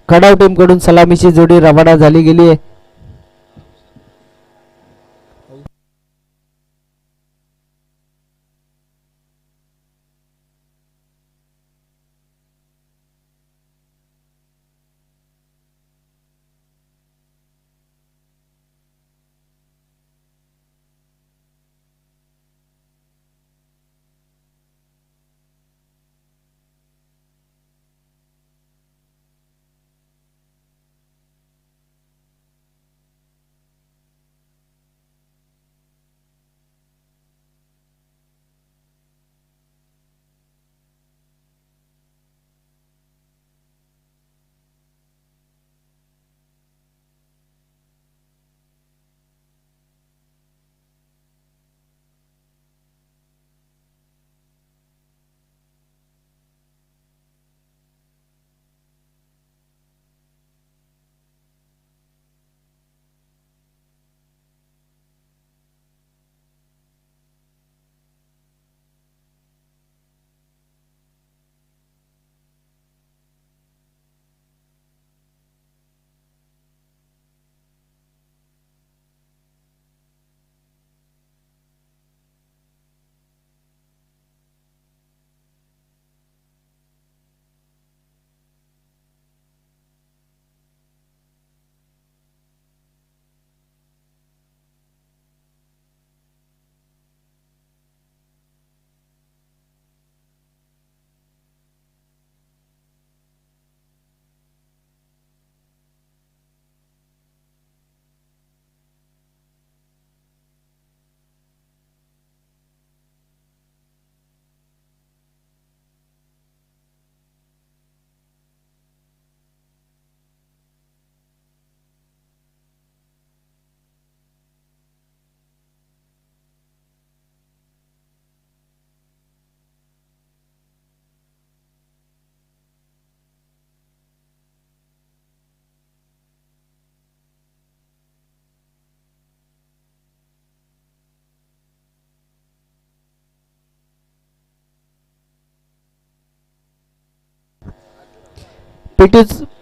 खडाव team कडून सलामीची जोडी रवाना झाली गेली आहे.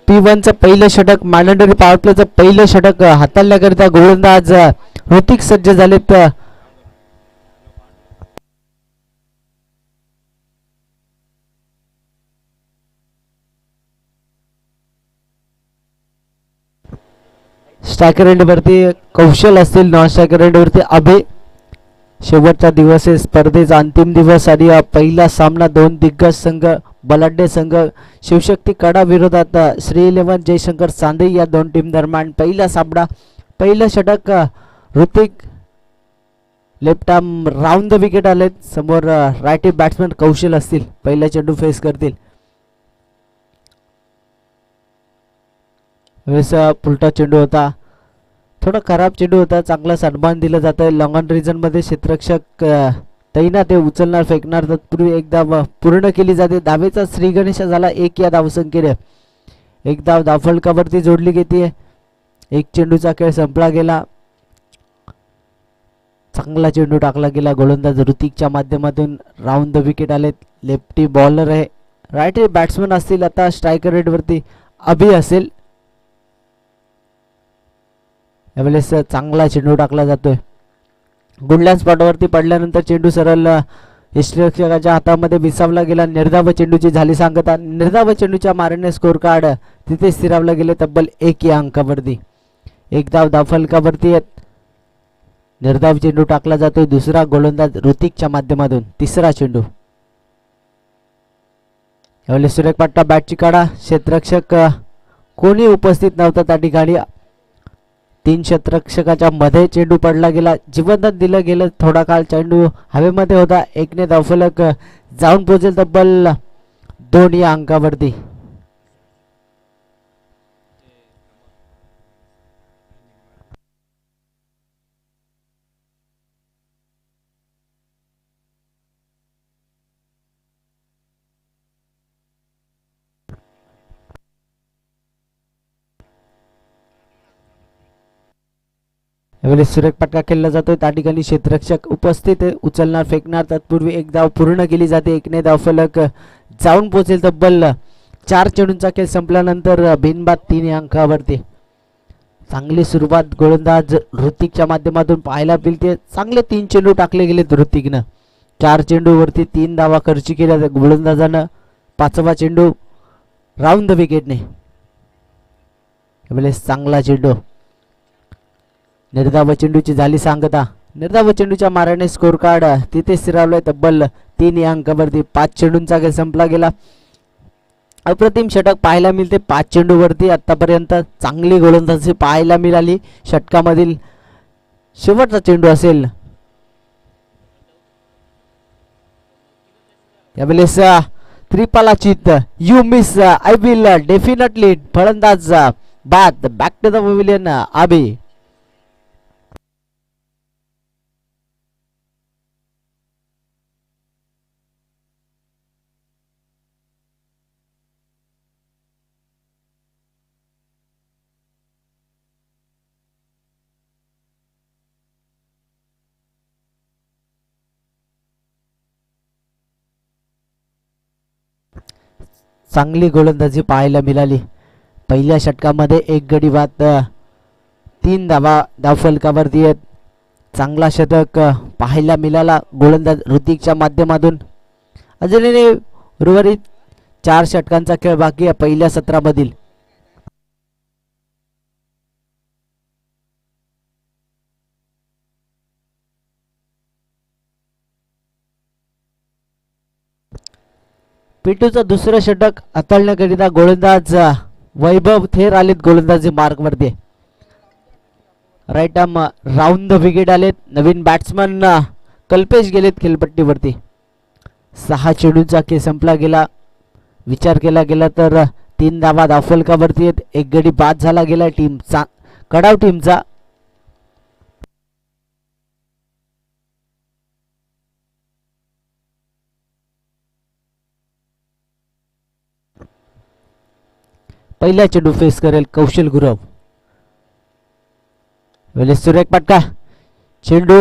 P1चं पहिलं षटक मॅन्डेटरी पॉवर प्लेचं पहिलं षटक हाताळण्याकरिता गोलंदाज ऋतिक सज्ज झालेत. स्ट्रायकर एंडवरती कौशल असतील, नॉन स्ट्रायकर एंडवरती अभय. शेवटचा दिवस आहे, स्पर्धेचा अंतिम दिवस आणि पहिला सामना दोन दिग्गज संघ बलाढ्य संघ शिवशक्ती कडा विरोधात श्री 11 जयशंकर चांदे या दोन टीम दरम्यान पहिला सामना. पहिलं षटक Hrithik left arm round the wicket आले. समोर राईट बॅट्समॅन कौशल असतील, पहिला चेंडू फेस करतील. पुलटा चेंडू होता, थोडा खराब चेंडू होता. चांगला सन्मान दिला जात आहे. लॉंग ऑन रिजन मध्ये क्षेत्ररक्षक तैनात ते उचलणार फेकणार तत्पूर्वी एकदा पूर्ण केली जाते. धावेचा श्री गणेश झाला 1 या धावसंख्येने. एक धाव धावफलकावरती जोडली गेली. एक चेंडूचा खेळ संपला गेला. चांगला चेंडू टाकला गेला गोलंदाज ऋतिकच्या माध्यमातून. राऊंड द विकेट आले. लेफ्टी बॉलर आहे, राईट बॅट्समन असतील. आता स्ट्रायकर रेड वरती अभि असेल. यावेळेस चांगला चेंडू टाकला जातोय. गुडलँड स्पॉटवरती पडल्यानंतर चेंडू सरळ यष्टीरक्षकाच्या हातामध्ये विसावला गेला. निर्धाव चेंडूची झाली सांगता. निर्धाव चेंडूच्या मारणे स्कोर कार्ड तिथे स्थिरावला गेले तब्बल 1 या अंकावरती. एक धाव धावफलकावरती. निर्धाव चेंडू टाकला जातोय दुसरा गोलंदाज ऋतिकच्या माध्यमातून. तिसरा चेंडू. यावेळेस सुरेख पट्टा बॅटची काढा. क्षेत्ररक्षक कोणी उपस्थित नव्हता त्या ठिकाणी. 3 क्षेत्ररक्षकाच्या मध्ये चेंडू पडला गेला. जीवनदान दिलं गेलं. थोडा काळ चेंडू हवेमध्ये होता. एकने धावफलक जाऊन पोहोचेल तब्बल 2 या अंकावरती. यावेळी सुरेख पटका खेळला जातोय. त्या ठिकाणी क्षेत्ररक्षक उपस्थित उचलणार फेकणार तत्पूर्वी एक धाव पूर्ण केली जाते. एकने धावफलक जाऊन पोहोचेल तब्बल 4 चेंडूंचा खेळ संपल्यानंतर बिनबाद 3 या अंकावरती. चांगली सुरुवात गोलंदाज ऋतिकच्या माध्यमातून पाहायला मिळते. चांगले 3 चेंडू टाकले गेलेत ऋतिकनं. 4 चेंडूवरती 3 धावा खर्च केल्या गोलंदाजानं. 5वा चेंडू राऊंड द विकेटने. यावेळेस चांगला चेंडू. निर्धाव चेंडूची झाली सांगता. निर्धाव चेंडूच्या माराने स्कोर कार्ड तिथे स्थिरावलाय तब्बल 3 या अंकावरती. 5 चेंडूंचा खेळ संपला गेला. अप्रतिम षटक पाहायला मिळते 5 चेंडूवरती. आतापर्यंत चांगली गोलंदाजी पाहायला मिळाली. षटकामधील शेवटचा चेंडू असेल. यावेळेस त्रिपाला चित you miss I will definitely. फलंदाज बाद. बॅक टू द पवेलियन आबे. चांगली गोलंदाजी पाहायला मिळाली. पहिल्या षटकामध्ये 1 गडी बाद 3 धावा धावफलकावरती आहेत. चांगला षटक पाहायला मिळाला गोलंदाज ऋतिकच्या माध्यमातून. अजूनही उर्वरित 4 षटकांचा खेळ बाकी आहे पहिल्या सत्रामधील. पिटूचं दुसरं षटक हाताळण्याकरिता गोलंदाज वैभव थेर आलेत गोलंदाजी मार्कवरती. Right arm round the wicket आलेत. नवीन बॅट्समन कल्पेश गेलेत खेळपट्टीवरती. 6 चेंडूंचा खेळ संपला गेला. विचार केला गेला तर 3 धावा धावफलकावरती आहेत. 1 गडी बाद झाला गेला टीमचा कडाव टीमचा. पहिला चेंडू फेस करेल कौशल गुरव. वेळेस सुरेख पटका. चेंडू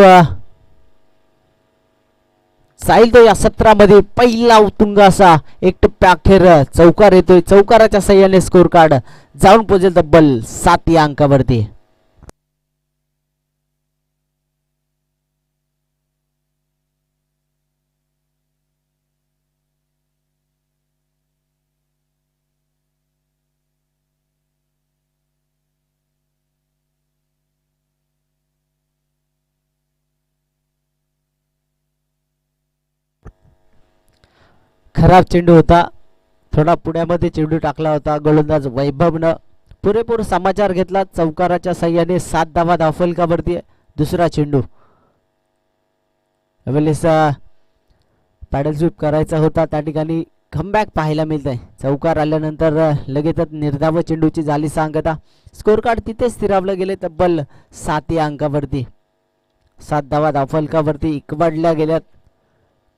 साईल तो या सत्रामध्ये पहिला उत्तुंग असा एक टप्प्या अखेर चौकार येतोय. चौकाराच्या सहाय्याने स्कोर कार्ड जाऊन पोहोचेल तब्बल 7 या अंकावरती. खराब चेंडू होता. थोडा पुण्यामध्ये चेंडू टाकला होता गोलंदाज वैभवनं. पुरेपूर समाचार घेतला. चौकाराच्या साह्याने 7 धावा धावफलकावरती. दुसरा चेंडू यावेळेस पॅडल स्वीप करायचा होता. त्या ठिकाणी कमबॅक पाहायला मिळत आहे. चौकार आल्यानंतर लगेचच निर्धाव चेंडूची झाली सांगता. स्कोर कार्ड तिथे स्थिरावलं गेले तब्बल 7 या अंकावरती. 7 धावा धावफलकावरती इकवाडल्या गेल्यात.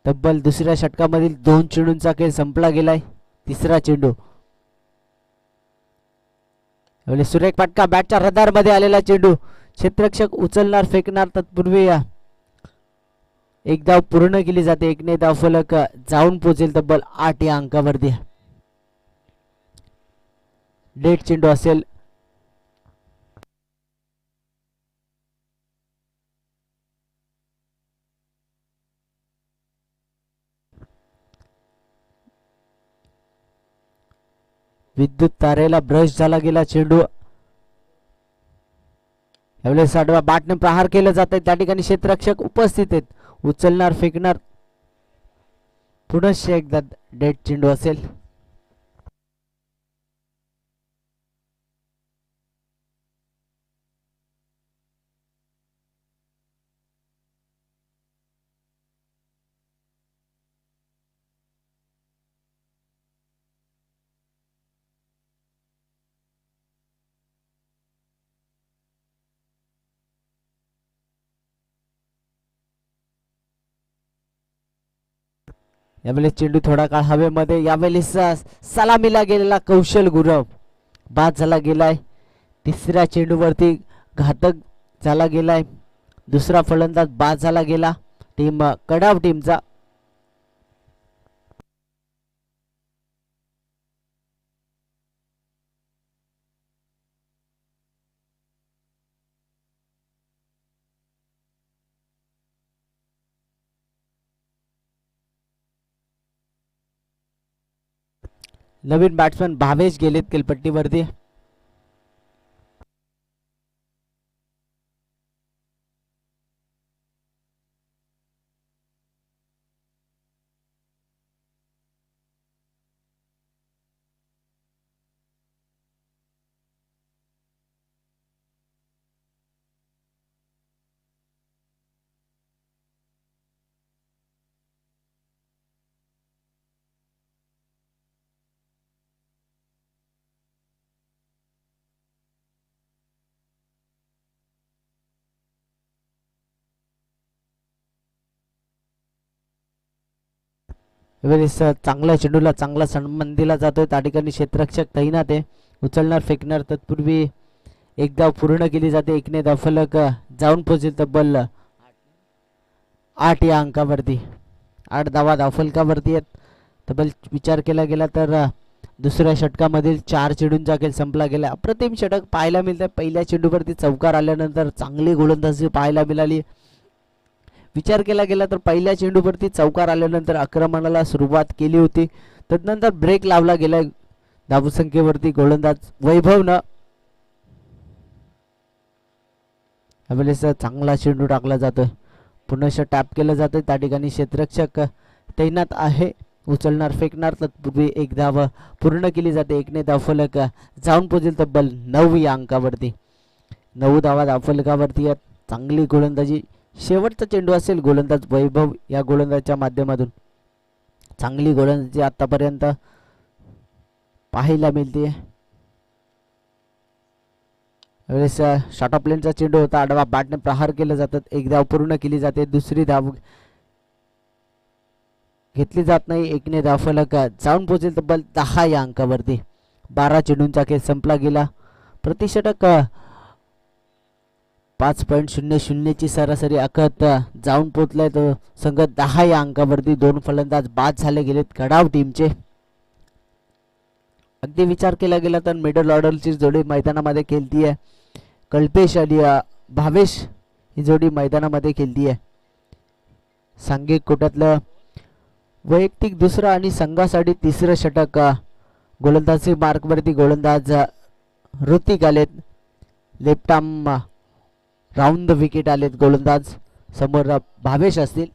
तब्बल दुसऱ्या षटकामधील 2 चेंडूंचा खेळ संपला गेलाय. तिसरा चेंडू सुरेख फटका. बॅटच्या रडारमध्ये आलेला चेंडू. क्षेत्ररक्षक उचलणार फेकणार तत्पूर्वी एक धाव पूर्ण केली जाते. 1 ने धावफलक जाऊन पोहोचेल तब्बल 8 या अंकावरती. डेट चेंडू असेल. विद्युत तारेला ब्रश झाला गेला चेंडू. यावेळेस आडवा बॅटने प्रहार केला जात आहे. त्या ठिकाणी क्षेत्ररक्षक उपस्थित आहेत. उचलणार फेकणार. पुनश्च एकदा डेट चेंडू असेल. यावेळेस चेंडू थोडा काळ हवेमध्ये. यावेळेस सलामीला गेलेला कौशल गुरव बाद झाला गेलाय. तिसऱ्या चेंडूवरती घातक झाला गेलाय. दुसरा फलंदाज बाद झाला गेला टीम कडाव टीमचा. नवीन बॅट्समन भावेश गेलेत खेळपट्टीवरती. वेळेस चांगल्या चेंडूला चांगला सन्मान दिला जातोय. त्या ठिकाणी क्षेत्ररक्षक तैनात आहे. उचलणार फेकणार तत्पूर्वी एक धाव पूर्ण केली जाते. एकने धाव फलक जाऊन पोहोचेल तब्बल 8 या अंकावरती. 8 धावा धावफलकावरती आहेत. तब्बल विचार केला गेला तर दुसऱ्या षटकामधील 4 चेंडूंचा खेळ संपला गेला. अप्रतिम षटक पाहायला मिळतं. पहिल्या चेंडूवरती चौकार आल्यानंतर चांगली गोलंदाजी पाहायला मिळाली. विचार केला गेला तर पहिल्या चेंडूवरती चौकार आल्यानंतर आक्रमणाला सुरुवात केली होती. तदनंतर ब्रेक लावला गेला धावसंख्येवरती. गोलंदाज वैभवनं यावेळेस चांगला चेंडू टाकला जातोय. पुनश्च टॅप केलं जातंय. त्या ठिकाणी क्षेत्ररक्षक तैनात आहे. उचलणार फेकणार तत्पूर्वी एक धाव पूर्ण केली जाते. एकने धावफलक जाऊन पोहोचेल तब्बल 9 या अंकावरती. 9 धावा धावफलकावरती आहेत. चांगली गोलंदाजी. शेवटचा चेंडू असेल गोलंदाज वैभव या गोलंदाजच्या माध्यमातून. चांगली गोलंदाजी आतापर्यंत पाहायला मिळते. वेळेस शॉर्ट ऑफ लेनचा चेंडू होता. आडवा बॅटने प्रहार केले जातात. एक धाव पूर्ण केली जाते. दुसरी धाव घेतली जात नाही. एकने धाव फलक जाऊन पोहोचेल तब्बल 10 या अंकावरती. 12 चेंडूंचा खेळ संपला गेला. प्रतिषटक 5.00 ची सरासरी आखत जाऊन पोहोचलाय. तो संघ 10 या अंकावरती. 2 फलंदाज बाद झाले गेलेत गडाव टीमचे. अगदी विचार केला गेला तर मिडल ऑर्डरची जोडी मैदानामध्ये खेळती आहे. कल्पेश आणि भावेश ही जोडी मैदानामध्ये खेळती आहे. सांघिक कोट्यातलं वैयक्तिक दुसरं आणि संघासाठी तिसरं षटक गोलंदाजी मार्कवरती गोलंदाज ऋतिक आलेत. Left arm round the wicket आलेत गोलंदाज. समोर भावेश असतील.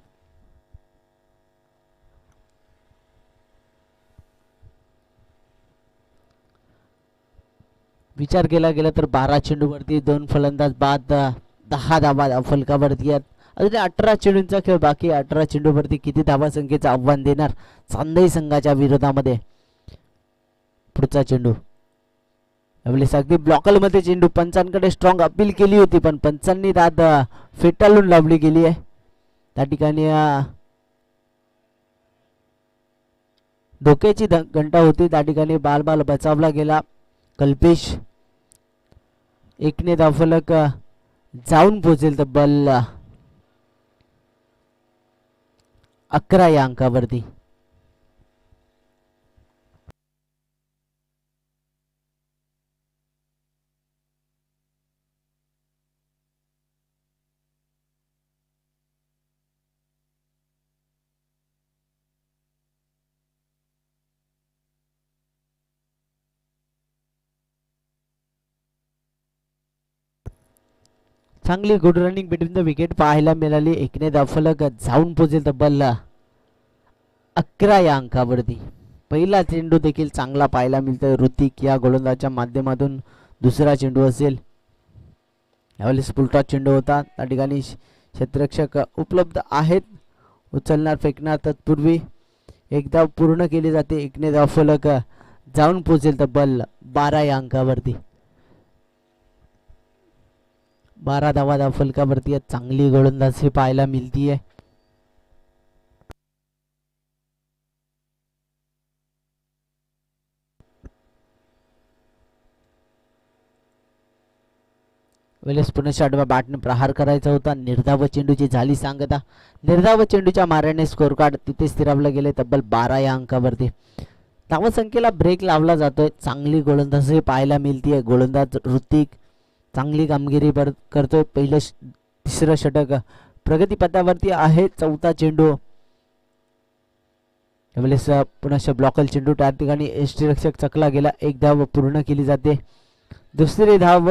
विचार केला गेला तर 12 चेंडूवरती 2 फलंदाज बाद. 10 धावा फलकावरती आहेत. अजून 18 चेंडूंचा खेळ बाकी. 18 चेंडूवरती किती धावा संख्येचं आव्हान देणार चांदई संघाच्या विरोधामध्ये. पुढचा चेंडू यावेळेस अगदी ब्लॉकलमध्ये चेंडू. पंचांकडे स्ट्रॉंग अपील केली होती पण पंचांनी दाद फेटाळून लावली गेली आहे. त्या ठिकाणी धोक्याची घंटा होती. त्या ठिकाणी बाल बचावला गेला. कल्पेश एकने धावफलक जाऊन पोहोचेल तब्बल 11 या अंकावरती. चांगली good running between the wicket पाहायला मिळाली. एकने धावफलक जाऊन पोहोचेल तब्बल 11 या अंकावरती. पहिला चेंडू देखील चांगला पाहायला मिळतोय ऋतिक या गोलंदाजाच्या माध्यमातून. दुसरा चेंडू असेल. यावेळेस पुलटॉस चेंडू होता. त्या ठिकाणी क्षेत्ररक्षक उपलब्ध आहेत. उचलणार फेकणार तत्पूर्वी एक धाव पूर्ण केली जाते. एकने धावफलक जाऊन पोहोचेल तब्बल 12 या अंकावरती. 12 धावा धावफलकावरती चांगली गोलंदाजी पाहायला मिळतीये. वेळेस पुन्हा आडवा बॅटने प्रहार करायचा होता. निर्धाव चेंडूची झाली सांगता. निर्धाव चेंडूच्या माऱ्याने स्कोर कार्ड तिथे स्थिरावलं गेले तब्बल 12 या अंकावरती. धावसंख्येला ब्रेक लावला जातोय. चांगली गोलंदाजी पाहायला मिळतीये. गोलंदाज ऋतिक चांगली कामगिरी करतोय. पहिलं तिसरं षटक प्रगतीपथावरती आहे. चौथा चेंडू यावेळेस पुन्हा ब्लॉकल चेंडू त्या ठिकाणी यष्टीरक्षक चकला गेला. एक धाव पूर्ण केली जाते. दुसरी धाव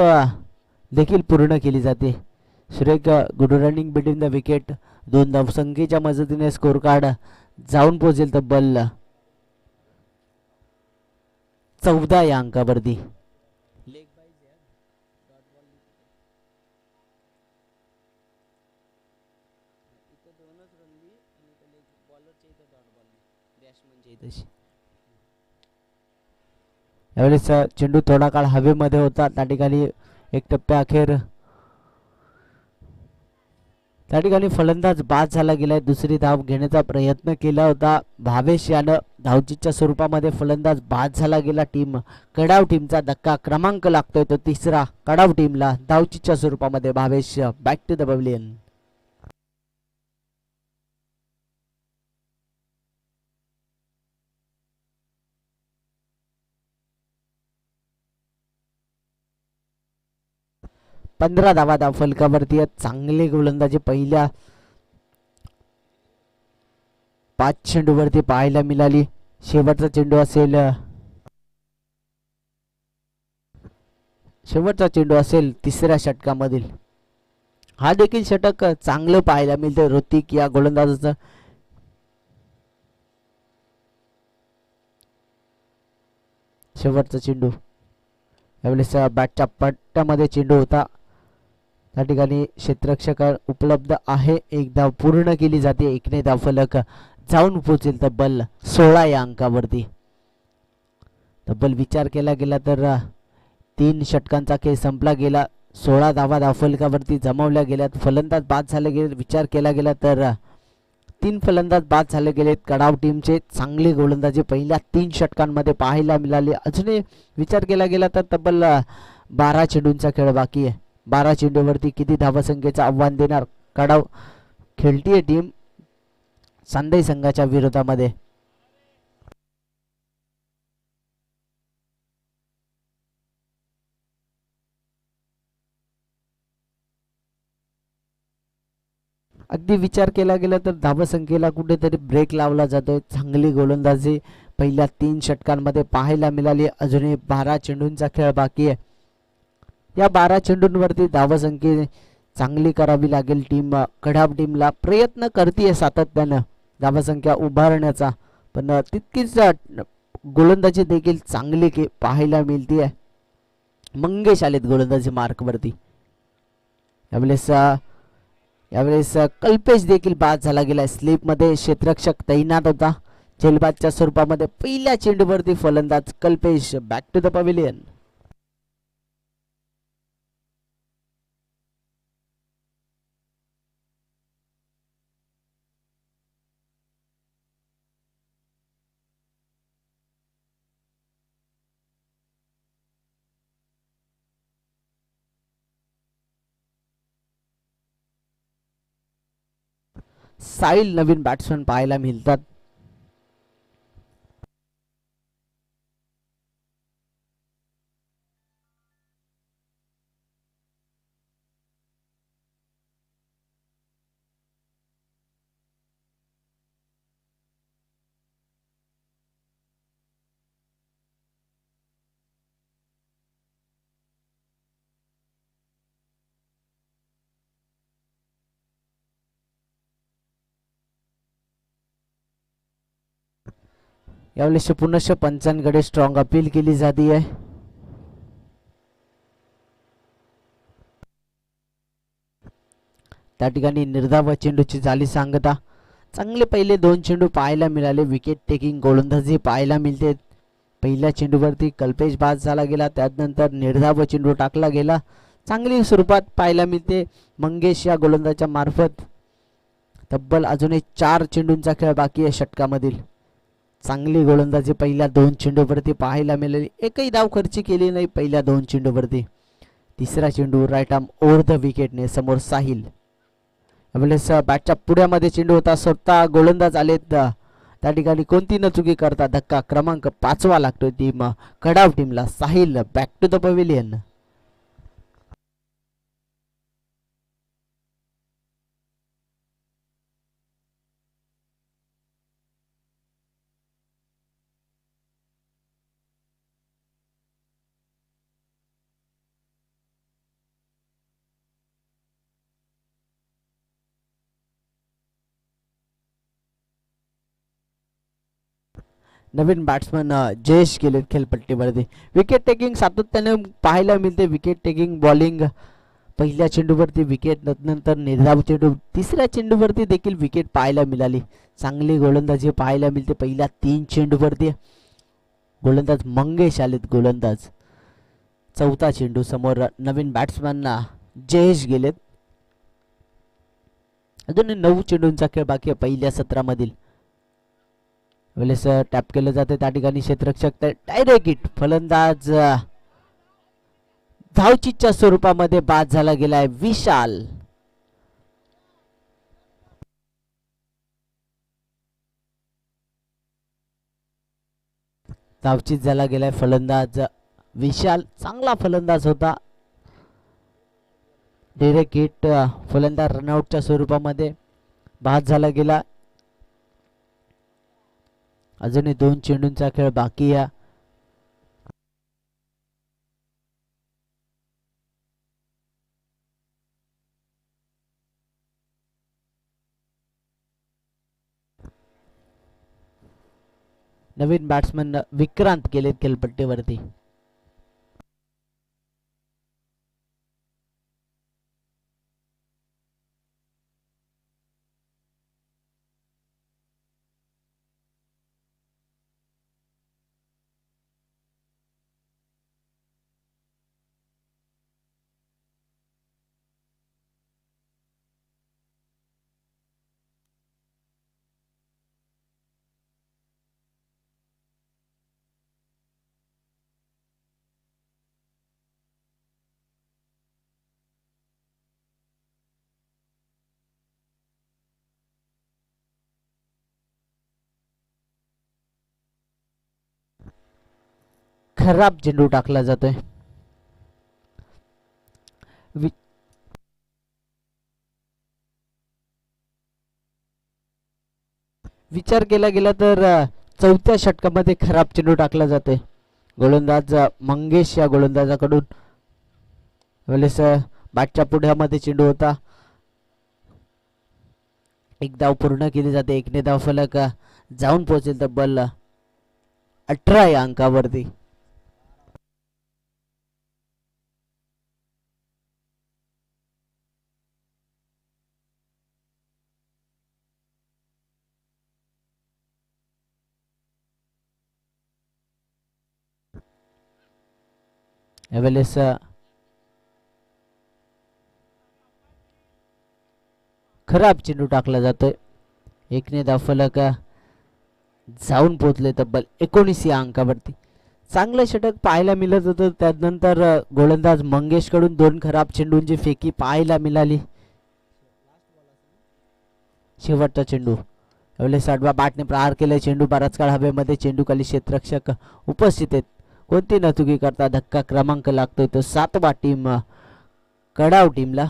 देखील पूर्ण केली जाते. सुरेख good running between the wicket. 2 धावसंख्येच्या मदतीने स्कोर कार्ड जाऊन पोहोचेल तब्बल 14 या अंकावरती. यावेळेस चेंडू थोडा काळ हवेमध्ये होता. त्या ठिकाणी एक टप्प्या अखेर त्या ठिकाणी फलंदाज बाद झाला गेलाय. दुसरी धाव घेण्याचा प्रयत्न केला होता भावेश यानं. धावचीच्या स्वरूपामध्ये फलंदाज बाद झाला गेला. कडाव टीमचा धक्का क्रमांक लागतोय तो तिसरा कडाव टीमला. धावचीच्या स्वरूपामध्ये Bhavesh back to the pavilion. पंधरा धावा धाव फलकावरती. चांगली गोलंदाजी पहिल्या 5 चेंडूवरती पाहायला मिळाली. शेवटचा चेंडू असेल तिसऱ्या षटकामधील. हा देखील षटक चांगलं पाहायला मिळतं ऋतिक या गोलंदाजाचं. शेवटचा चेंडू यावेळेस बॅटच्या पट्ट्यामध्ये चेंडू होता. त्या ठिकाणी क्षेत्ररक्षक उपलब्ध आहे. एक धाव पूर्ण केली जाते. एकने धाव फलक जाऊन पोहोचेल तब्बल 16 या अंकावरती. तब्बल विचार केला गेला तर 3 षटकांचा खेळ संपला गेला. 16 धावा धावफलकावरती जमवल्या गेल्यात. फलंदाज बाद झाले गेले. विचार केला गेला तर 3 फलंदाज बाद झाले गेलेत. कडाव टीमचे चांगली गोलंदाजी पहिल्या 3 षटकांमध्ये पाहायला मिळाली. अजूनही विचार केला गेला तर तब्बल 12 चेंडूंचा खेळ बाकी आहे. 12 चेंडूवरती किती धावसंख्येचं आव्हान देणार कडाव खेळतीये टीम सांदेई संघाच्या विरोधामध्ये. अगदी विचार केला गेला तर धावसंख्येला कुठेतरी ब्रेक लावला जातोय. चांगली गोलंदाजी पहिल्या 3 षटकांमध्ये पाहायला मिळाली. अजूनही 12 चेंडूंचा खेळ बाकी आहे. या 12 चेंडूंवरती धावसंख्या चांगली करावी लागेल टीम कडाव टीमला. प्रयत्न करतीये सातत्यानं धावसंख्या उभारण्याचा, पण तितकीच गोलंदाजी देखील चांगली पाहायला मिळते. मंगेश आलेत गोलंदाजी मार्कवरती. यावेळेस कल्पेश देखील बाद झाला गेला. स्लिपमध्ये क्षेत्ररक्षक तैनात होता. झेलबादच्या स्वरूपामध्ये पहिल्या चेंडूवरती फलंदाज Kalpesh back to the pavilion. Sahil नवीन बॅट्समन पाहायला मिळतात. यावेळेस पुनश्च पंचांकडे स्ट्रॉंग अपील केली जाते आहे. त्या ठिकाणी निर्धाव चेंडूची झाली सांगता. चांगले पहिले 2 चेंडू पाहायला मिळाले. विकेट टेकिंग गोलंदाजी पाहायला मिळते. पहिल्या चेंडूवरती कल्पेश बाद झाला गेला. त्यानंतर निर्धाव चेंडू टाकला गेला. चांगली स्वरूपात पाहायला मिळते मंगेश या गोलंदाजाच्या मार्फत. तब्बल अजूनही 4 चेंडूंचा खेळ बाकी आहे षटकामधील. चांगली गोलंदाजी पहिल्या 2 चेंडूवरती पाहायला मिळाली. एकही धाव खर्ची केली नाही पहिल्या 2 चेंडूवरती. तिसरा चेंडू राईट आर्म ओव्हर द विकेटने समोर साहिल. यावेळेस बॅटच्या पुढ्यामध्ये चेंडू होता. स्वतः गोलंदाज आलेत. त्या ठिकाणी कोणती न चुकी करता धक्का क्रमांक 5वा लागतोय टीम कडाव टीमला. Sahil back to the pavilion. नवीन बॅट्समन जयेश गेलेत खेळपट्टीवरती. विकेट टेकिंग सातत्याने पाहायला मिळते. विकेट टेकिंग बॉलिंग, पहिल्या चेंडूवरती विकेट, नंतर निर्धाव चेंडू, तिसऱ्या चेंडूवरती देखील विकेट पाहायला मिळाली. चांगली गोलंदाजी पाहायला मिळते. पहिल्या 3 चेंडूवरती गोलंदाज मंगेश आलेत गोलंदाज. चौथा चेंडू समोर नवीन बॅट्समॅनना जयेश गेलेत. अजून 9 चेंडूंचा खेळ बाकी आहे पहिल्या सत्रामधील. वेळेस टॅप केलं जाते त्या ठिकाणी क्षेत्ररक्षक डायरेक्ट हिट. फलंदाज धावचीच्या स्वरूपामध्ये बाद झाला गेलाय विशाल. धावचीत झाला गेलाय फलंदाज विशाल. चांगला फलंदाज होता. Direct hit. फलंदाज रनआउटच्या स्वरूपामध्ये बाद झाला गेला. अजूनही 2 चेंडूंचा खेळ बाकी आहे. नवीन बॅट्समन विक्रांत गेलेत खेळपट्टीवरती. खराब चेंडू टाकला जातोय. विचार केला गेला तर चौथ्या षटकामध्ये खराब चेंडू टाकला जातोय. गोलंदाज मंगेश या गोलंदाजाकडून वेळेस बॅटच्या पुढ्यामध्ये चेंडू होता. एक धाव पूर्ण केली जाते. एकने धाव फलक जाऊन पोहोचेल तब्बल 18 या अंकावरती. यावेळेस खराब चेंडू टाकला जातोय. एकने धाव फलक जाऊन पोहोचले तब्बल 19 या अंकावरती. चांगलं षटक पाहायला मिळत होतं. त्यानंतर गोलंदाज मंगेश कडून 2 खराब चेंडूंची फेकी पाहायला मिळाली. शेवटचा चेंडू यावेळेस आडवा बॅटने प्रहार केला. चेंडू बराच काळ हवेमध्ये. चेंडू खाली क्षेत्ररक्षक उपस्थित आहेत. कोणती न चुकी करता धक्का क्रमांक लागतोय तो 7वा टीम कडाव टीमला.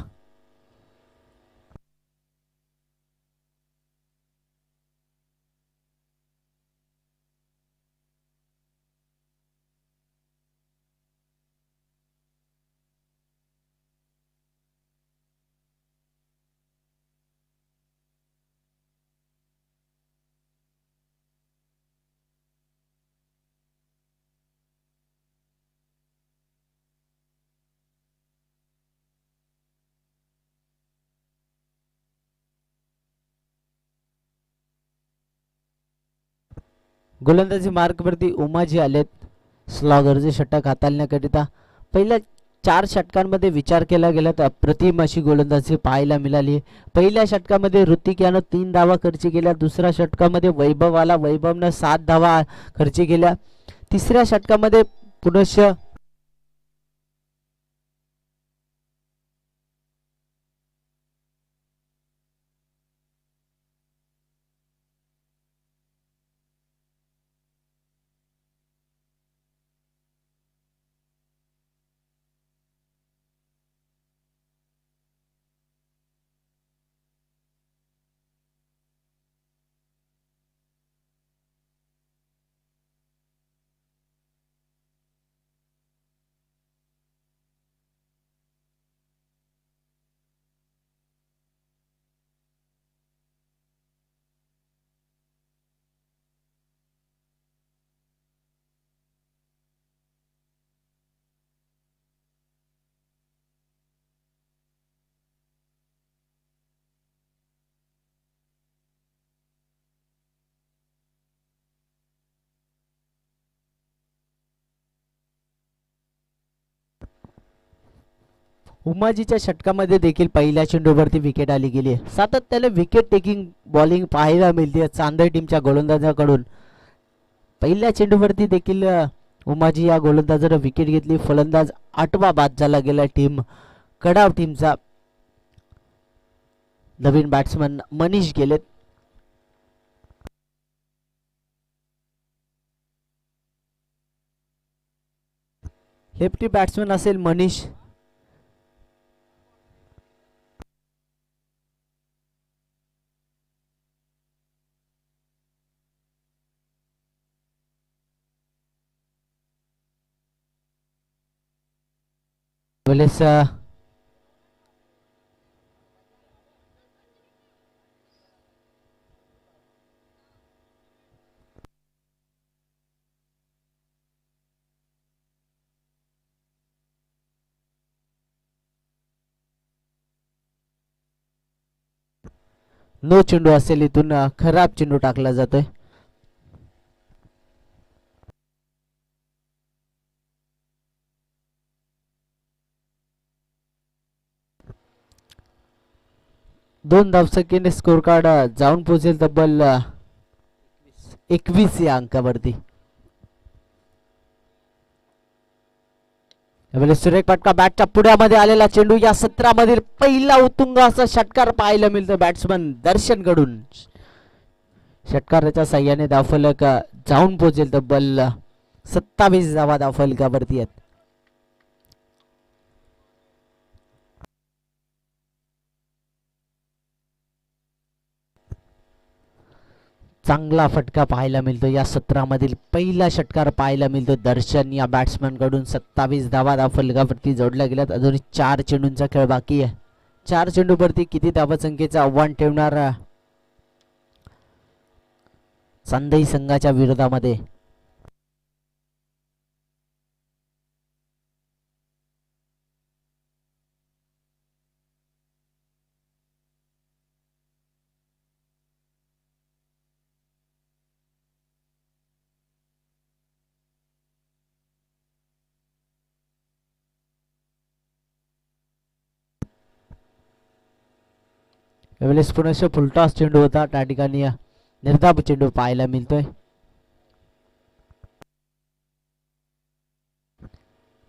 गोलंदाजी मार्कवरती उमाजी आलेत स्लॉगरचे षटक हाताळण्याकरिता. पहिल्या 4 षटकांमध्ये विचार केला गेला तर अप्रतिम अशी गोलंदाजी पाहायला मिळाली. पहिल्या षटकामध्ये ऋतिक यानं 3 धावा खर्ची केल्या. दुसऱ्या षटकामध्ये वैभव आला. वैभवनं 7 धावा खर्ची केल्या. तिसऱ्या षटकामध्ये पुनश्च उमाजीच्या षटकामध्ये देखील पहिल्या चेंडूवरती विकेट आली गेली आहे. सातत्याने विकेट टेकिंग बॉलिंग पाहायला मिळते चांदई टीमच्या गोलंदाजाकडून. पहिल्या चेंडूवरती देखील उमाजी या गोलंदाजाने विकेट घेतली. फलंदाज 8वा बाद झाला गेला टीम कडाव टीमचा. नवीन बॅट्समन मनीष गेलेत. लेफ्टी बॅट्समन असेल मनीष. वेळेस नो चेंडू असेल. इथून खराब चेंडू टाकला जातोय. दोन धावसंख्येने स्कोर कार्ड जाऊन पोहोचेल तब्बल 21 या अंकावरती. सुरेख फटका बॅटच्या पुढ्यामध्ये आलेला चेंडू. या सत्रामधील पहिला उत्तुंग असा षटकार पाहायला मिळतो बॅट्समन दर्शन कडून. षटकाराच्या साह्याने धावफलक जाऊन पोहोचेल तब्बल 27 धावा धावफलकावरती आहेत. चांगला फटका पाहायला मिळतो. या सत्रामधील पहिला षटकार पाहायला मिळतो दर्शन या बॅट्समन कडून. 27 धावा धावफलकावरती जोडल्या गेल्यात. अजून 4 चेंडूंचा खेळ बाकी आहे. 4 चेंडूवरती किती धावसंख्येचं आव्हान ठेवणार चांदई संघाच्या विरोधामध्ये. यावेळेस पुनश्च फुलटॉस चेंडू होता. त्या ठिकाणी निर्धाव चेंडू पाहायला मिळतोय.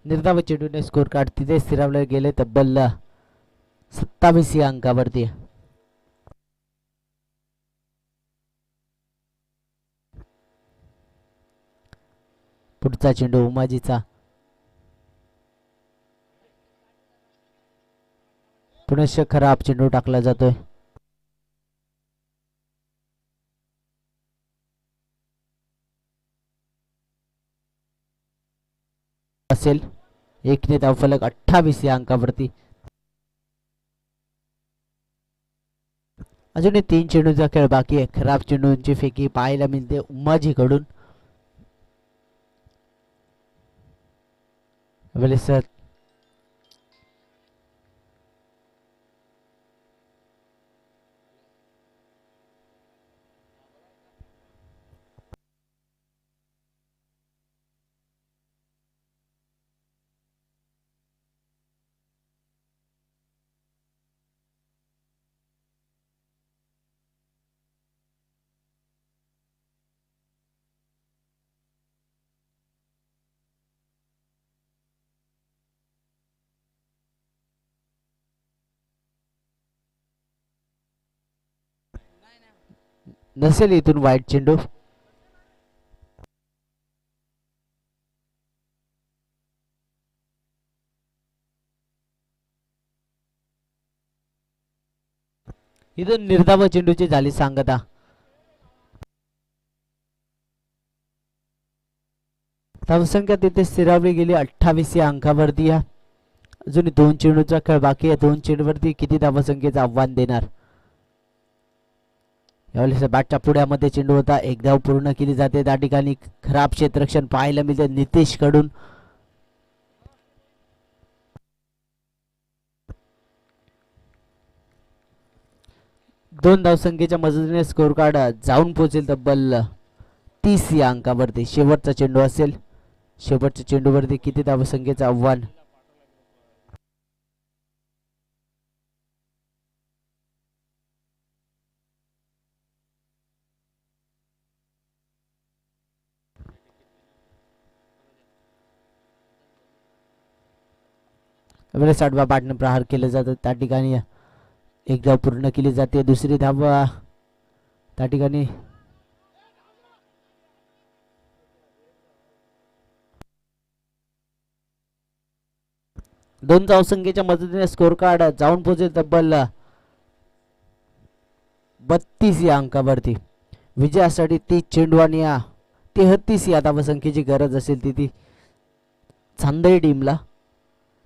निर्धाव चेंडूने स्कोर कार्ड तिथे स्थिरावले गेले तब्बल 27 या अंकावरती. पुढचा चेंडू उमाजीचा. पुनश्च खराब चेंडू टाकला जातोय. असेल 1 ने धावफलक 28 या अंकावरती. अजूनही 3 चेंडूचा खेळ बाकी आहे. खराब चेंडूंची फेकी पाहायला मिळते उमाजी कडून. सर नसेल इथून वाईट चेंडू. इथून निर्धाव चेंडूची झाली सांगता. धावसंख्या तिथे स्थिरावली गेली 28 या अंकावरती. अजून 2 चेंडूचा खेळ बाकी आहे. 2 चेंडूवरती किती धावसंख्येचं आव्हान देणार. यावेळेस बॅटच्या पुढ्यामध्ये चेंडू होता. 1 धाव पूर्ण केली जाते. त्या ठिकाणी खराब क्षेत्ररक्षण पाहायला मिळते नितेश कडून. दोन धावसंख्येच्या मदतीने स्कोर कार्ड जाऊन पोहोचेल तब्बल 30 या अंकावरती. शेवटचा चेंडू असेल. शेवटच्या चेंडूवरती किती धावसंख्येचं आव्हान. वेळेस आडवा पाडणं प्रहार केलं जातं. त्या ठिकाणी एक धाव पूर्ण केली जाते. दुसरी धाव त्या ठिकाणी दोन धावसंख्येच्या मदतीने स्कोर कार्ड जाऊन पोहोचेल तब्बल 32 या अंकावरती. विजयासाठी 30 चेंडू आणि 33 या धावसंख्येची गरज असेल ती चांदई टीमला.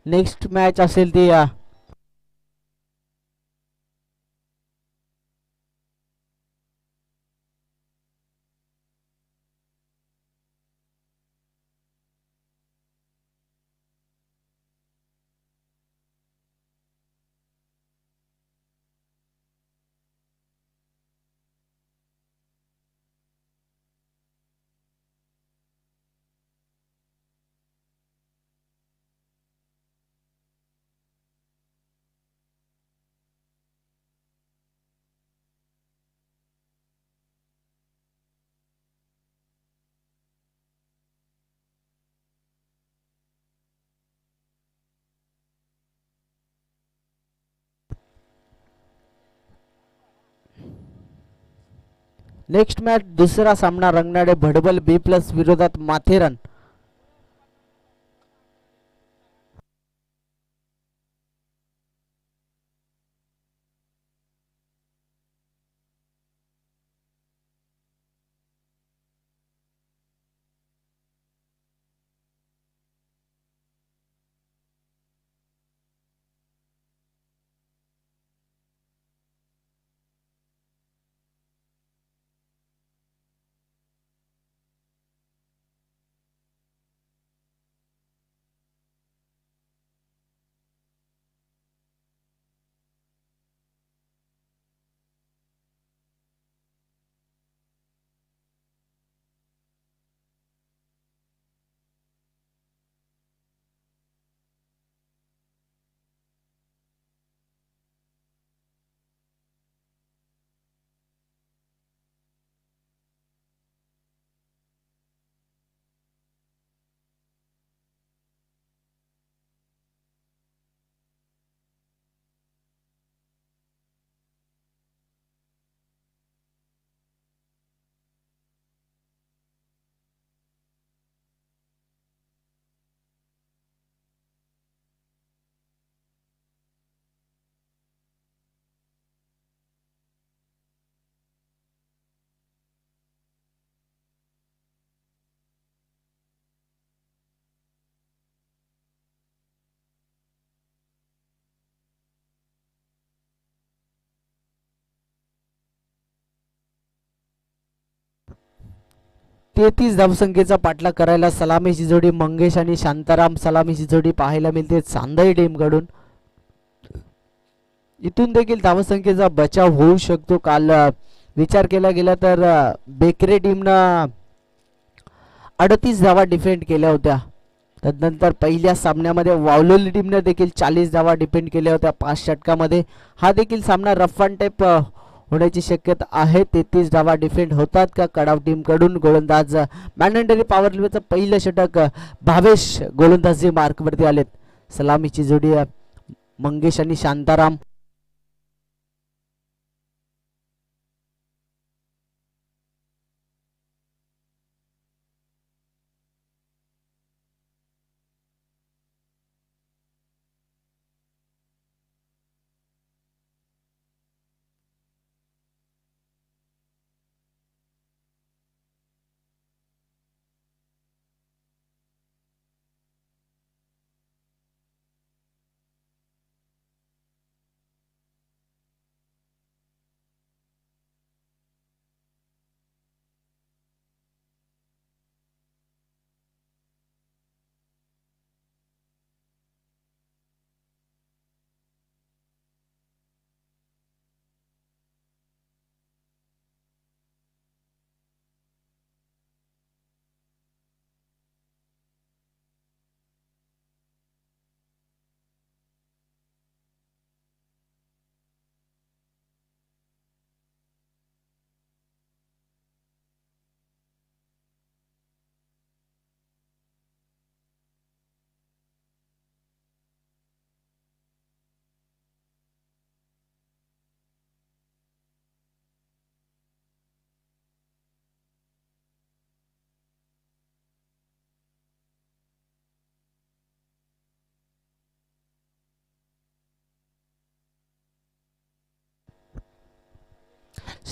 नेक्स्ट मॅच असेल ती नेक्स्ट मॅच दुसरा सामना रंगणारे भडबल बी प्लस विरोधात माथेरन. तेहतीस धावसंख्येचा पाठलाग करायला सलामीची जोडी मंगेश आणि शांताराम. सलामीची जोडी पाहायला मिळते चांदई टीम कडून. इथून देखील धावसंख्येचा बचाव होऊ शकतो. काल विचार केला गेला तर बेकरे टीमनं 38 धावा डिफेंड केल्या होत्या. तदनंतर पहिल्या सामन्यामध्ये वावलोली टीमने देखील 40 धावा डिफेंड केल्या होत्या 5 षटकामध्ये. हा देखील सामना रफ अँड टफ होण्याची शक्यता आहे. 33 धावा डिफेंड होतात का कडाव टीम कडून. गोलंदाज मॅन्डेटरी पॉवर लिमिटचं पहिलं षटक भावेश गोलंदाजी मार्कवरती आलेत. सलामीची जोडी मंगेश आणि शांताराम.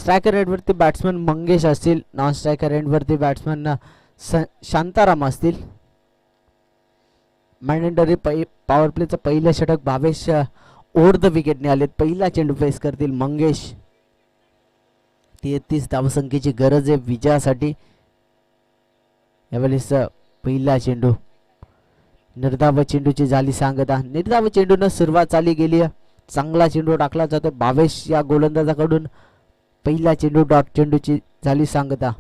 स्ट्रायकर एंडवरती बॅट्समन मंगेश असतील, नॉन स्ट्रायकर एंडवरती बॅट्समन शांताराम असतील. मॅन्डेटरी पॉवर प्लेचं पहिलं षटक भावेश ओव्हर द विकेटने आलेत. पहिला चेंडू फेस करतील मंगेश. 33 धावसंख्येची गरज आहे विजयासाठी. यावेळेस पहिला चेंडू निर्धाव चेंडूची झाली सांगता. निर्धाव चेंडून सुरुवात झाली गेली. चांगला चेंडू टाकला जातो भावेश या गोलंदाजाकडून. पहिला चेंडू डॉट चेंडूची झाली सांगता.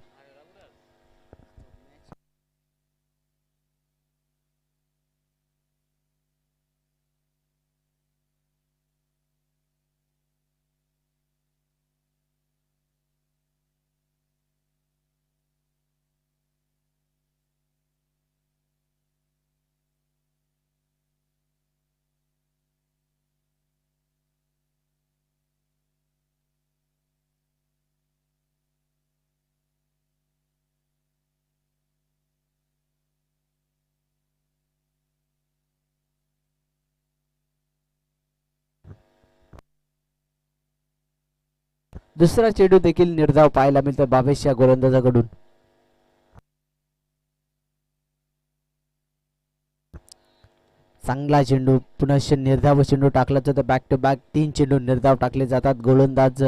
दुसरा चेंडू देखील निर्धाव पाहायला मिळतो भावेश या गोलंदाजाकडून. चांगला चेंडू पुनश्च निर्धाव चेंडू टाकला जातो. बॅक टू बॅक 3 चेंडू निर्धाव टाकले जातात. गोलंदाज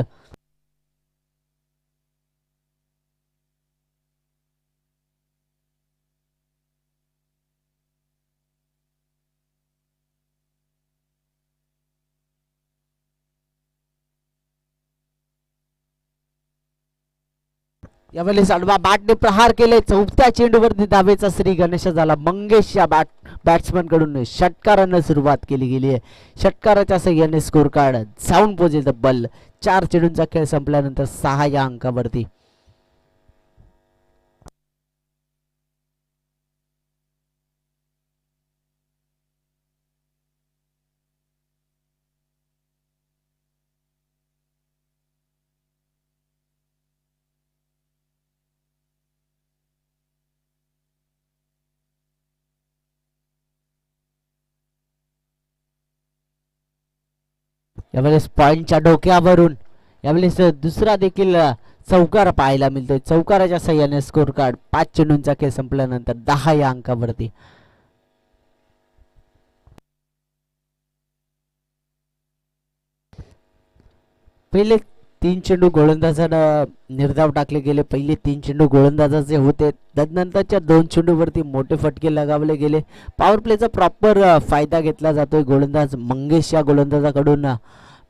यावेळेस आडवा बॅटने प्रहार केले. चौथ्या चेंडूवरती धावेचा श्री गणेश झाला. मंगेश या बॅट्समन कडून षटकारानं सुरुवात केली गेली आहे. षटकाराच्या सहाय्याने स्कोर कार्ड जाऊन पोहोचेल तब्बल 4 चेंडूंचा खेळ संपल्यानंतर 6 या अंकावरती. यावेळेस पॉइंटच्या डोक्यावरून यावेळेस दुसरा देखील चौकार पाहायला मिळतोय. चौकाराच्या सहाय्याने स्कोर कार्ड 5 चेंडूंचा खेळ संपल्यानंतर 10 या अंकावरती. पहिले 3 चेंडू गोलंदाजानं निर्धाव टाकले गेले. पहिले 3 चेंडू गोलंदाजाचे होते. तदनंतरच्या 2 चेंडूवरती मोठे फटके लगावले गेले. पॉवर प्लेचा प्रॉपर फायदा घेतला जातोय गोलंदाज मंगेश या गोलंदाजाकडून.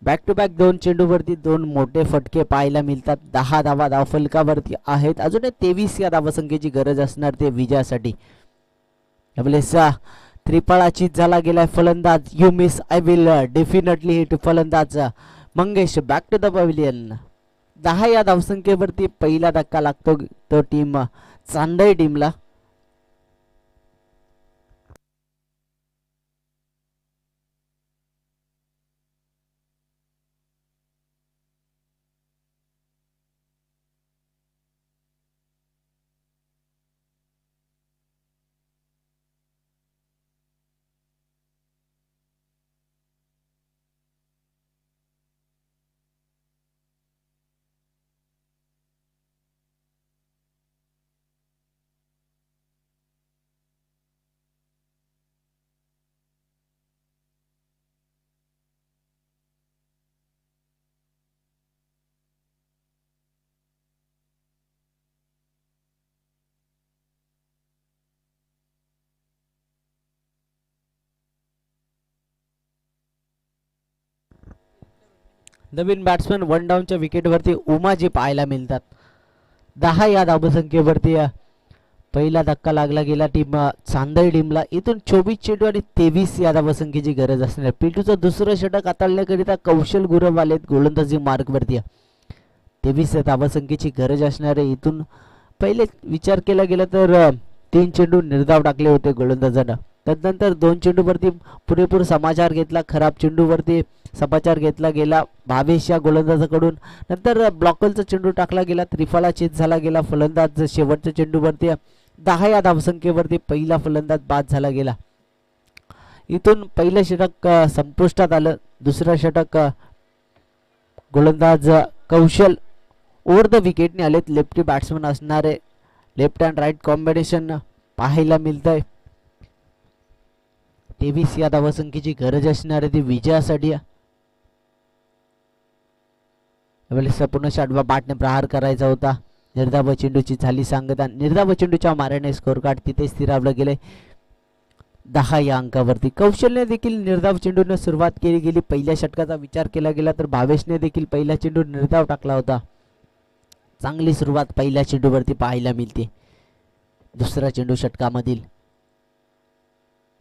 बॅक टू बॅक 2 चेंडूवरती 2 मोठे फटके पाहायला मिळतात. 10 धावा धावफलकावरती आहेत. अजून 23 या धावसंख्येची गरज असणार ते विजयासाठी. यावेळेस त्रिफळाची झाला गेलाय फलंदाज. You miss I will definitely hit. फलंदाज Mangesh back to the pavilion. 10 या धावसंख्येवरती पहिला धक्का लागतो तो टीम चांदई टीमला. नवीन बॅट्समन वन डाऊनच्या विकेटवरती उमाजी पाहायला मिळतात. 10 या धावसंख्येवरती पहिला धक्का लागला गेला टीम चांदई टीमला. इथून 24 चेंडू आणि 23 या धावसंख्येची गरज असणार. पिटूचं दुसरं षटक हाताळण्याकरिता कौशल गुरव आलेत गोलंदाजी मार्गवरती. 23 धावसंख्येची गरज असणार आहे. इथून पहिले विचार केला गेला तर 3 चेंडू निर्धाव टाकले होते गोलंदाजानं. तदनंतर 2 चेंडूवरती पुरेपूर समाचार घेतला. खराब चेंडूवरती समाचार घेतला गेला भावेश या गोलंदाजाकडून. नंतर ब्लॉकलचा चेंडू टाकला गेला. त्रिफळा चेस झाला गेला. फलंदाज शेवटच्या चेंडूवरती 10 या धावसंख्येवरती पहिला फलंदाज बाद झाला गेला. इथून पहिलं षटक संपुष्टात आलं. दुसरं षटक गोलंदाज कौशल ओव्हर द विकेटने आलेत लेफ्टी बॅट्समन असणारे. लेफ्ट अँड राईट कॉम्बिनेशन पाहायला मिळतंय. 23 या धावसंख्येची गरज असणार आहे ती विजयासाठी. यावेळेस पुन्हा आडवा बॅटने प्रहार करायचा होता. निर्धाव चेंडूची झाली सांगता. निर्धाव चेंडूच्या माऱ्याने स्कोर कार्ड तिथे स्थिरावलं गेले 10 या अंकावरती. कौशल्य देखील निर्धाव चेंडूने सुरुवात केली गेली. पहिल्या षटकाचा विचार केला गेला तर भावेशने देखील पहिला चेंडू निर्धाव टाकला होता. चांगली सुरुवात पहिल्या चेंडूवरती पाहायला मिळते. दुसरा चेंडू षटकामधील.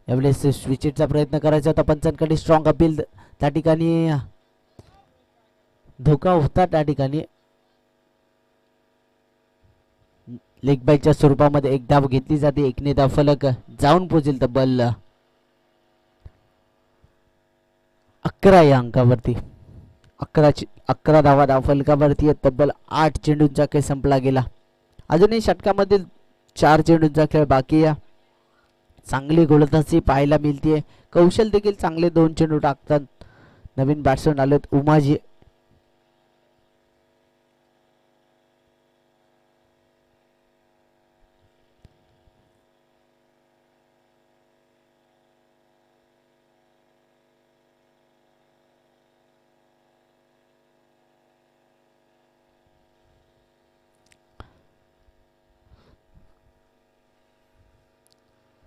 यावेळेस स्विचचा प्रयत्न करायचा होता पंचांकडे. स्ट्रॉंग अपील त्या ठिकाणी धोका होता. त्या ठिकाणी लेग बाईच्या स्वरूपामध्ये एक धाव घेतली जाते. एकने धाव फलक जाऊन पोहोचेल तब्बल 11 या अंकावरती. 11 धावा धाव फलकावरती. तब्बल 8 चेंडूंचा खेळ संपला गेला. अजूनही षटकामधील 4 चेंडूंचा खेळ बाकी आहे. चांगली गोलंदाजी पाहायला मिळते. कौशल देखील चांगले 2 चेंडू टाकतात. नवीन बॅट्समन आलेत उमाजी.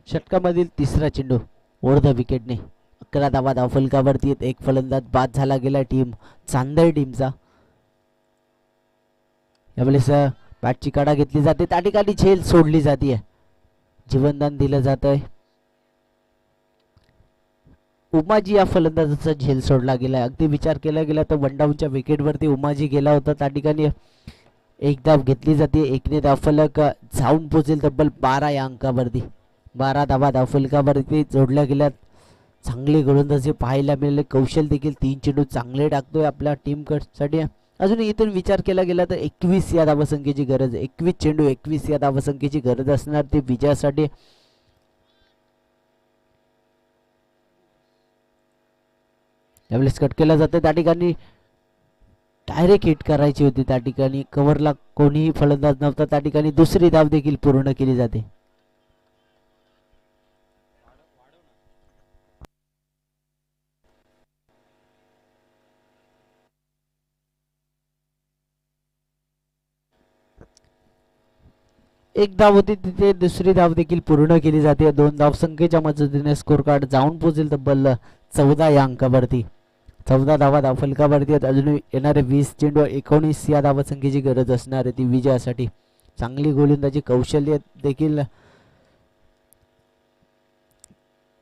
षटकामधील तिसरा चेंडू ओव्हर द विकेटने. 11 धावा धाव फलकावरती. एक फलंदाज बाद झाला गेला टीम चांदर टीमचा. यावेळेस बॅटची कडा घेतली जाते. त्या ठिकाणी झेल सोडली जाते. जीवनदान दिलं जात आहे. उमाजी या फलंदाजाचा झेल सोडला गेला. अगदी विचार केला गेला तर वन डाऊनच्या विकेटवरती उमाजी गेला होता. त्या ठिकाणी एक धाव घेतली जाते. एकने धाव फलक जाऊन पोहोचेल तब्बल 12 या अंकावरती. 12 धावा धाव फलकावरती जोडल्या गेल्यात. चांगली गोलंदाजी पाहायला मिळाले. कौशल देखील 3 चेंडू चांगले टाकतोय आपल्या टीमकडसाठी. अजून इथून विचार केला गेला तर 21 या धावसंख्येची गरज. 21 चेंडू 21 या धावसंख्येची गरज असणार ती विजयासाठी. यावेळेस कट केला जातं. त्या ठिकाणी डायरेक्ट हिट करायची होती. त्या ठिकाणी कव्हरला कोणीही फलंदाज नव्हता. त्या ठिकाणी दुसरी धाव देखील पूर्ण केली जाते. एक धाव होती तिथे दुसरी धाव देखील पूर्ण केली जाते. 2 धावसंख्येच्या मदतीने स्कोर कार्ड जाऊन पोहोचेल तब्बल 14 या अंकावरती. 14 धावा धाव फलकावरती. अजून येणारे 20 चेंडू 19 या धावसंख्येची गरज असणार आहे ती विजयासाठी. चांगली गोलंदाजी कौशल्य देखील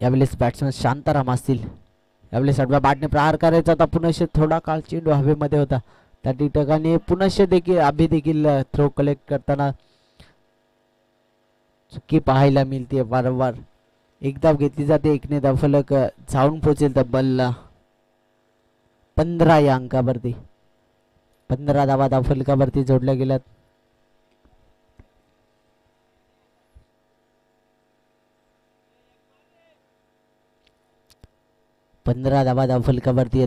यावेळेस बॅट्समन शांताराम असतील. यावेळेस आडव्या बॅटने प्रहार करायचा होता. पुनश्च थोडा काळ चेंडू हवेमध्ये होता. त्या ठिकाणी पुनश्च देखील अभि देखील थ्रो कलेक्ट करताना चुकी पाहायला मिळते वारंवार. एक धाव घेतली जाते. एकने धाव फलक जाऊन पोहोचेल तब्बल 15 या अंकावरती. 15 धावा धाव फलकावरती जोडल्या गेल्यात. पंधरा धावा धाव फलकावरती.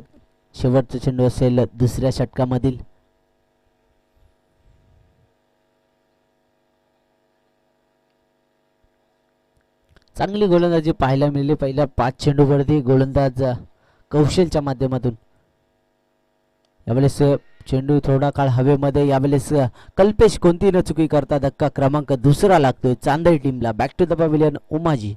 शेवटचा चेंडू असेल दुसऱ्या षटकामधील. चांगली गोलंदाजी पाहायला मिळाली पहिल्या 5 चेंडूवरती गोलंदाज कौशलच्या माध्यमातून. यावेळेस चेंडू थोडा काळ हवेमध्ये. यावेळेस कल्पेश कोणती न चुकी करता धक्का क्रमांक 2 लागतोय चांदई टीमला. Back to the pavilion Umaji.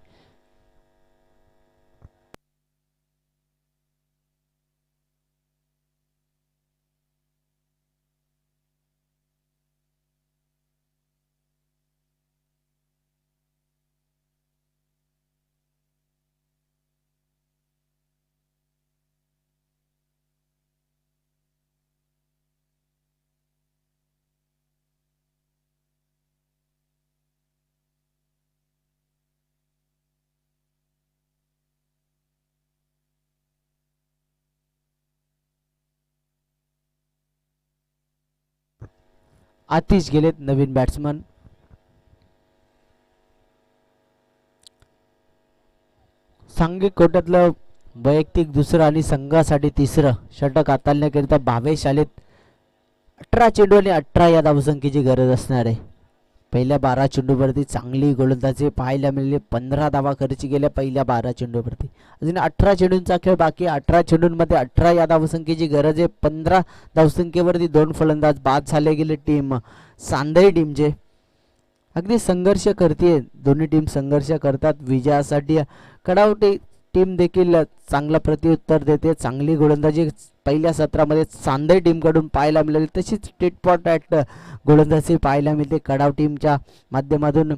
Atish गेलेत नवीन बॅट्समन. सांघिक कोट्यातलं वैयक्तिक दुसरं आणि संघासाठी तिसरं षटक हाताळण्याकरिता भावेश आलेत. 18 चेंडू आणि 18 या धावसंख्येची गरज असणार आहे. पहिल्या 12 चेंडूवरती चांगली गोलंदाजी पाहायला मिळाली. 15 धावा खर्च केल्या पहिल्या 12 चेंडूवरती. अजून 18 चेंडूंचा खेळ बाकी. 18 चेंडूंमध्ये 18 या धावसंख्येची गरज आहे. 15 धावसंख्येवरती 2 फलंदाज बाद झाले गेले. टीम सांदई टीमचे अगदी संघर्ष करते. दोन्ही टीम संघर्ष करतात विजयासाठी. कडावटी टीम देखील चांगला प्रत्युत्तर देते. चांगली गोलंदाजी पहिल्या सत्रामध्ये सांदई टीमकडून पाहायला मिळाली. तशीच टिट फॉर टॅट गोलंदाजी पाहायला मिळते कडाव टीमच्या माध्यमातून.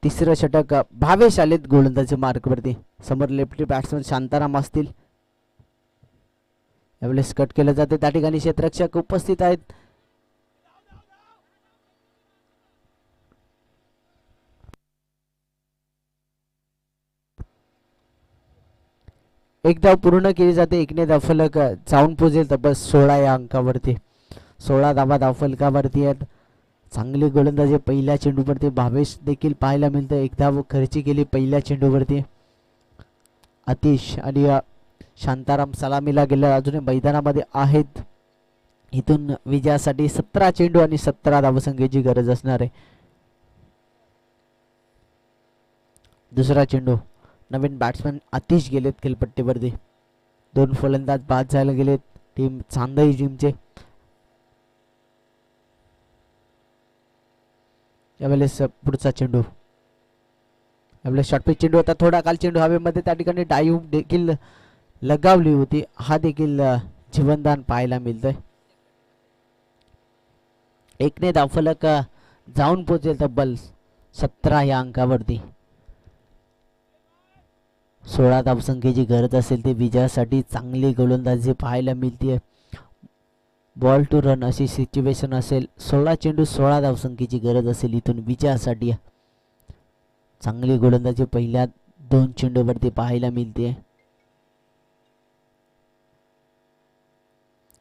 तिसरं षटक भावेश आलेत गोलंदाजी मार्कवरती. समोर लेफ्टी बॅट्समन शांताराम असतील. यावेळेस कट केलं जाते. त्या ठिकाणी क्षेत्ररक्षक उपस्थित आहेत. एक धाव पूर्ण केली जाते. एकने धावफलक जाऊन पोहोचेल तब्बल 16 या अंकावरती. 16 धावा धावफलकावरती आहेत. चांगली गोलंदाजी पहिल्या चेंडूवरती भावेश देखील पाहायला मिळतं. एक धाव खर्ची केली पहिल्या चेंडूवरती. अतिश आणि शांताराम सलामीला गेल्या अजूनही मैदानामध्ये आहेत. इथून विजयासाठी 17 चेंडू आणि 17 धावसंख्येची गरज असणार आहे. दुसरा चेंडू. नवीन बॅट्समन अतिश गेलेत खेळपट्टीवरती. 2 फलंदाज बाद झाले गेलेत टीम चांदई टीमचे. यावेळेस पुढचा चेंडू. यावेळेस शॉर्टपिच चेंडू होता. थोडा काल चेंडू हवेमध्ये त्या ठिकाणी डाईव्ह देखील लगावली होती. हा देखील जीवनदान पाहायला मिळतंय. एकने धावफलक जाऊन पोहोचेल तब्बल 17 या अंकावरती. 16 धावसंख्येची गरज असेल ते विजयासाठी. चांगली गोलंदाजी पाहायला मिळते. बॉल टू रन अशी सिच्युएशन असेल. 16 चेंडू 16 धावसंख्येची गरज असेल इथून विजयासाठी. चांगली गोलंदाजी पहिल्या 2 चेंडूवरती पाहायला मिळते.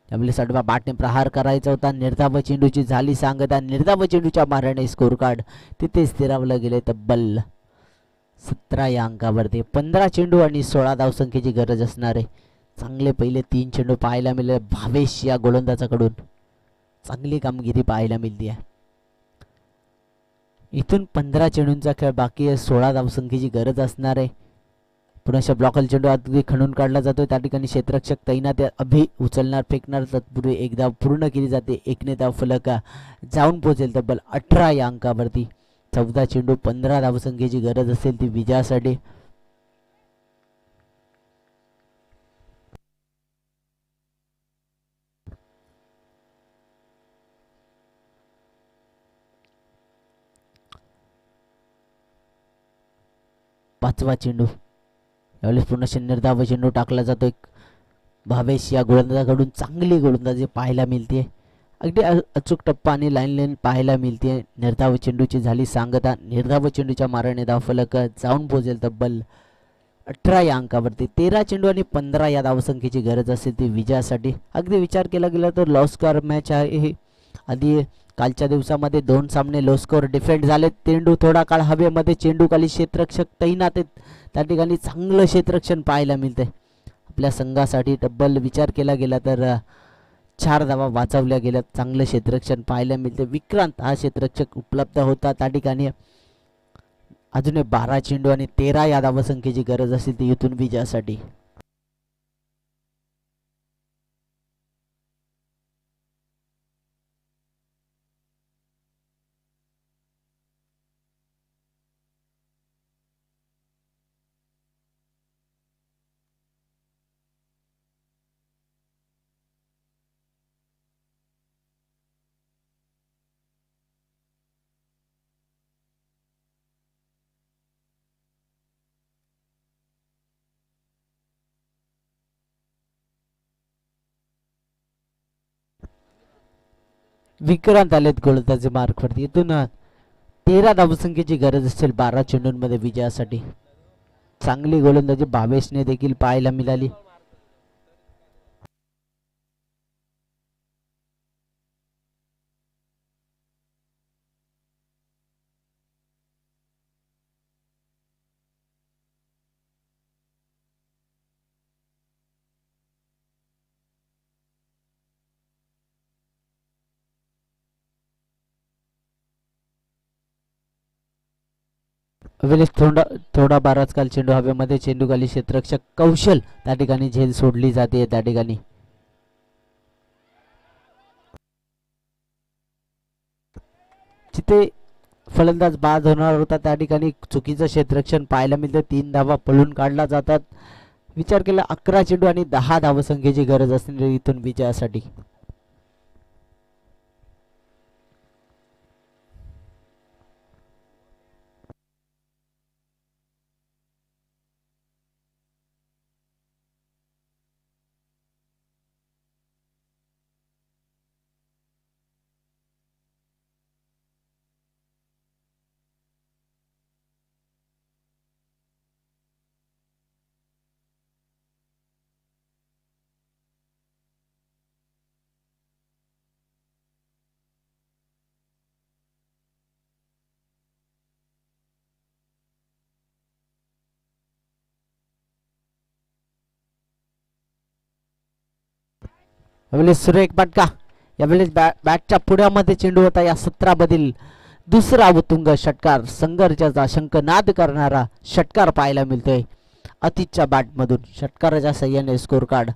त्यावेळेस आडवा बॅटने प्रहार करायचा होता. निर्धाव चेंडूची झाली सांगता. निर्धाव चेंडूच्या माराने स्कोर कार्ड तिथे स्थिरावलं गेले तब्बल 17 या अंकावरती. 15 चेंडू आणि 16 धावसंख्येची गरज असणार आहे. चांगले पहिले 3 चेंडू पाहायला मिळाले भावेश या गोलंदाजाकडून. चांगली कामगिरी पाहायला मिळते आहे. इथून 15 चेंडूंचा खेळ बाकी आहे. 16 धावसंख्येची गरज असणार आहे. पुन्हा ब्लॉकल चेंडू अगदी खणून काढला जातो. त्या ठिकाणी क्षेत्ररक्षक तैनात अभि उचलणार फेकणार. तत्पूर्वी एक धाव पूर्ण केली जाते. एकने धाव फलक जाऊन पोहोचेल तब्बल 18 या अंकावरती. 14 चेंडू 15 धावसंख्येची गरज असेल ती विजयासाठी. पाचवा चेंडू. यावेळेस पुन्हा निर्धाव चेंडू टाकला जातो. एक भावेश या गोलंदाजाकडून चांगली गोलंदाजी पाहायला मिळते. अगदी अचूक टप्पा आणि लाईन पाहायला मिळते. निर्धाव चेंडूची झाली सांगता. निर्धाव चेंडूच्या माराने धावफलक जाऊन पोहोचेल तब्बल 18 या अंकावरती. 13 चेंडू आणि 15 या धावसंख्येची गरज असेल ती विजयासाठी. अगदी विचार केला गेला तर लॉ स्कोअर मॅच आहे. आधी कालच्या दिवसामध्ये 2 सामने लो स्कोअर डिफेंड झाले. चेंडू थोडा काळ हवेमध्ये. चेंडू खाली क्षेत्ररक्षक तैनात आहेत. त्या ठिकाणी चांगलं क्षेत्ररक्षण पाहायला मिळतंय आपल्या संघासाठी. डबल विचार केला गेला तर 4 धावा वाचवल्या गेल्या. चांगलं क्षेत्ररक्षण पाहायला मिळते. विक्रांत हा क्षेत्ररक्षक उपलब्ध होता त्या ठिकाणी. अजून 12 चेंडू आणि 13 या धावसंख्येची गरज असेल ती इथून विजयासाठी. विक्रांत आलेत गोलंदाजी मार्कवरती. इथून 13 धावसंख्येची गरज असेल 12 चेंडूंमध्ये विजयासाठी. चांगली गोलंदाजी भावेशने देखील पाहायला मिळाली. वेळेस थोडा बाराच काल चेंडू हवेमध्ये, चेंडू खाली क्षेत्ररक्षक कौशल त्या ठिकाणी झेल सोडली जाते. त्या ठिकाणी जिथे फलंदाज बाद होणार होता त्या ठिकाणी चुकीचं क्षेत्ररक्षण पाहायला मिळतं. 3 धावा पळून काढला जातात. विचार केला 11 चेंडू आणि 10 धावसंख्येची गरज असणारी इथून विजयासाठी. यावेळेस सुरेख फटका. यावेळेस बॅटच्या पुढ्यामध्ये चेंडू होता. या 17 मधील दुसरा उत्तुंग षटकार, संघर्षाचा शंखनाद करणारा षटकार पाहायला मिळतोय अतिशच्या बॅटमधून. षटकाराच्या सहाय्याने स्कोर कार्ड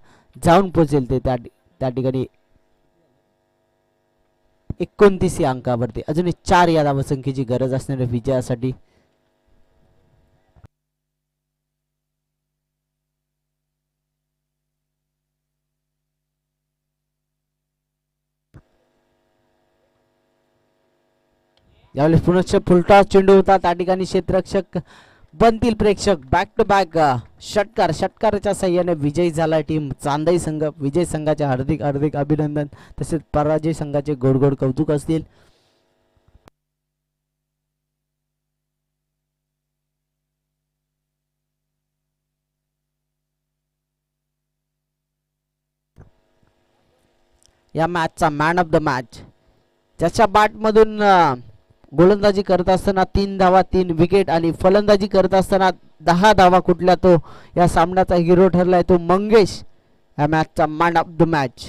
जाऊन पोहोचेल ते त्या ठिकाणी 29 या अंकावरती. अजून 4 या धावसंख्येची गरज असणाऱ्या विजयासाठी. यावेळेस पुनश्च फुलटा चेंडू होता. त्या ठिकाणी क्षेत्ररक्षक बनतील प्रेक्षक. बॅक टू बॅक षटकाराच्या सहाय्याने विजयी झाला टीम चांदई संघ. विजय संघाचे हार्दिक हार्दिक अभिनंदन, तसेच पराजय संघाचे गोड गोड कौतुक असतील. या मॅचचा मॅन ऑफ द मॅच, ज्याच्या बॅटमधून गोलंदाजी करत असताना 3 धावा 3 विकेट आणि फलंदाजी करत असताना 10 धावा कुठल्या, तो या सामन्याचा हिरो ठरलाय तो मंगेश. या मॅचचा मॅन ऑफ द मॅच.